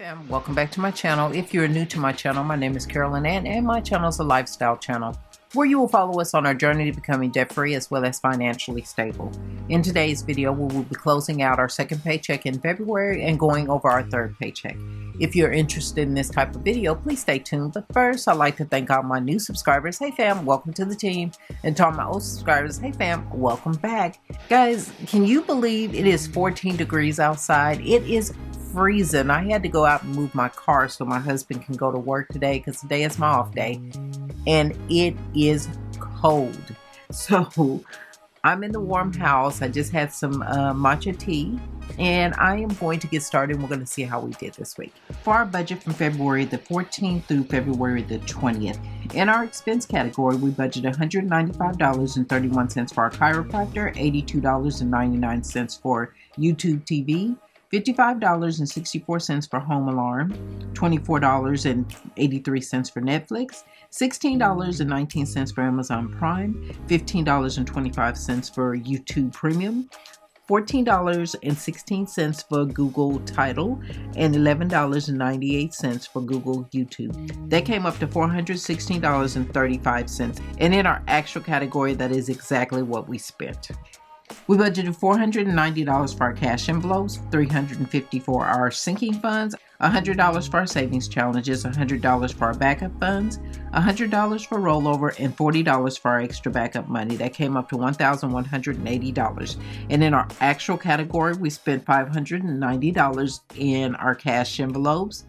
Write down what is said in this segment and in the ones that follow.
Fam, welcome back to my channel. If you're new to my channel, my name is Carolyn Ann, and my channel is a lifestyle channel where you will follow us on our journey to becoming debt-free as well as financially stable. In today's video, we will be closing out our second paycheck in February and going over our third paycheck. If you're interested in this type of video, please stay tuned. But first, I'd like to thank all my new subscribers. Hey fam, welcome to the team. And to all my old subscribers, hey fam, welcome back. Guys, can you believe it is 14 degrees outside? It is freezing. I had to go out and move my car so my husband can go to work today because today is my off day. And it is cold. So I'm in the warm house. I just had some matcha tea and I am going to get started. We're going to see how we did this week. For our budget from February the 14th through February the 20th, in our expense category, we budgeted $195.31 for our chiropractor, $82.99 for YouTube TV, $55.64 for home alarm, $24.83 for Netflix, $16.19 for Amazon Prime, $15.25 for YouTube Premium, $14.16 for Google Title, and $11.98 for Google YouTube. That came up to $416.35. And in our actual category, that is exactly what we spent. We budgeted $490 for our cash envelopes, $350 for our sinking funds, $100 for our savings challenges, $100 for our backup funds, $100 for rollover, and $40 for our extra backup money. That came up to $1,180. And in our actual category, we spent $590 in our cash envelopes.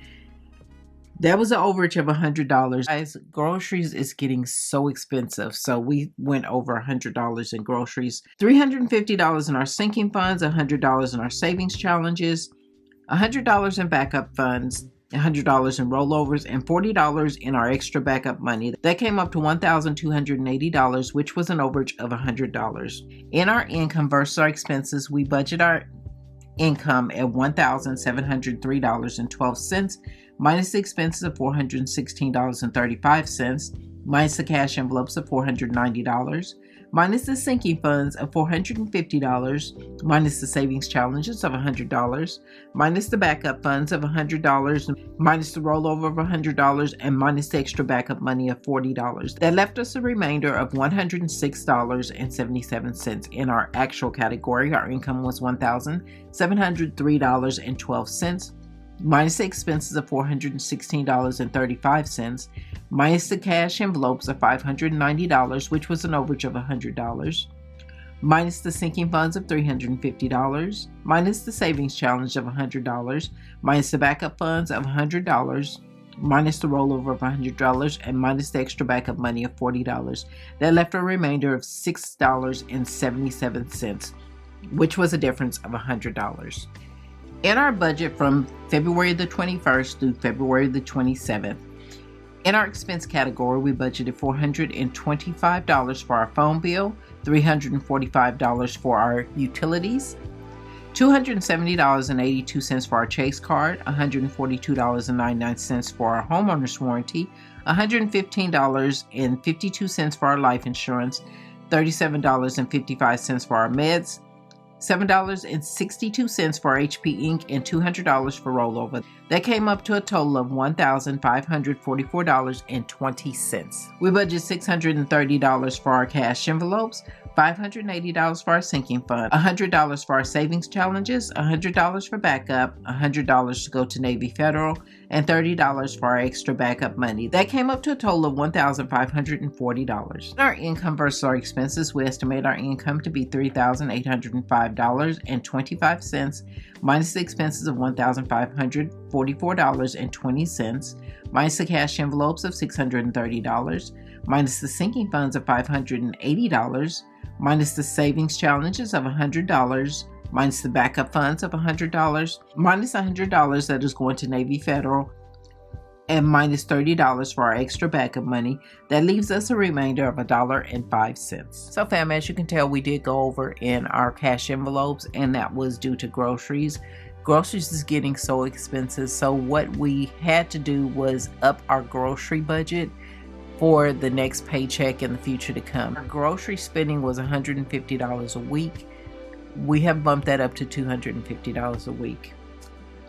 That was an overage of $100. Guys, groceries is getting so expensive. So we went over $100 in groceries. $350 in our sinking funds, $100 in our savings challenges, $100 in backup funds, $100 in rollovers, and $40 in our extra backup money. That came up to $1,280, which was an overage of $100. In our income versus our expenses, we budget our income at $1,703.12, minus the expenses of $416.35, minus the cash envelopes of $490, minus the sinking funds of $450, minus the savings challenges of $100, minus the backup funds of $100, minus the rollover of $100, and minus the extra backup money of $40. That left us a remainder of $106.77. In our actual category, our income was $1,703.12. minus the expenses of $416.35, minus the cash envelopes of $590, which was an overage of $100, minus the sinking funds of $350, minus the savings challenge of $100, minus the backup funds of $100, minus the rollover of $100, and minus the extra backup money of $40. That left a remainder of $6.77, which was a difference of $100. In our budget from February the 21st through February the 27th, in our expense category, we budgeted $425 for our phone bill, $345 for our utilities, $270.82 for our Chase card, $142.99 for our homeowner's warranty, $115.52 for our life insurance, $37.55 for our meds, $7.62 for HP Inc., and $200 for rollover. That came up to a total of $1,544.20. We budgeted $630 for our cash envelopes, $580 for our sinking fund, $100 for our savings challenges, $100 for backup, $100 to go to Navy Federal, and $30 for our extra backup money. That came up to a total of $1,540. Our income versus our expenses, we estimate our income to be $3,805.25, minus the expenses of $1,544.20, minus the cash envelopes of $630, minus the sinking funds of $580, minus the savings challenges of $100, minus the backup funds of $100, minus $100 that is going to Navy Federal, and minus $30 for our extra backup money. That leaves us a remainder of $1.05. So fam, as you can tell, we did go over in our cash envelopes, and that was due to groceries. Groceries is getting so expensive, so what we had to do was up our grocery budget for the next paycheck in the future to come. Our grocery spending was $150 a week. We have bumped that up to $250 a week.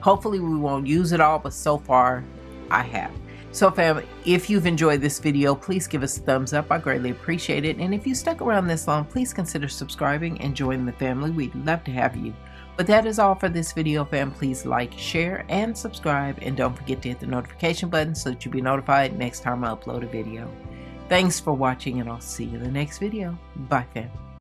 Hopefully we won't use it all, but so far I have. So fam, if you've enjoyed this video, please give us a thumbs up. I greatly appreciate it. And if you stuck around this long, please consider subscribing and joining the family. We'd love to have you. But that is all for this video, fam. Please like, share, and subscribe. And don't forget to hit the notification button so that you'll be notified next time I upload a video. Thanks for watching, and I'll see you in the next video. Bye, fam.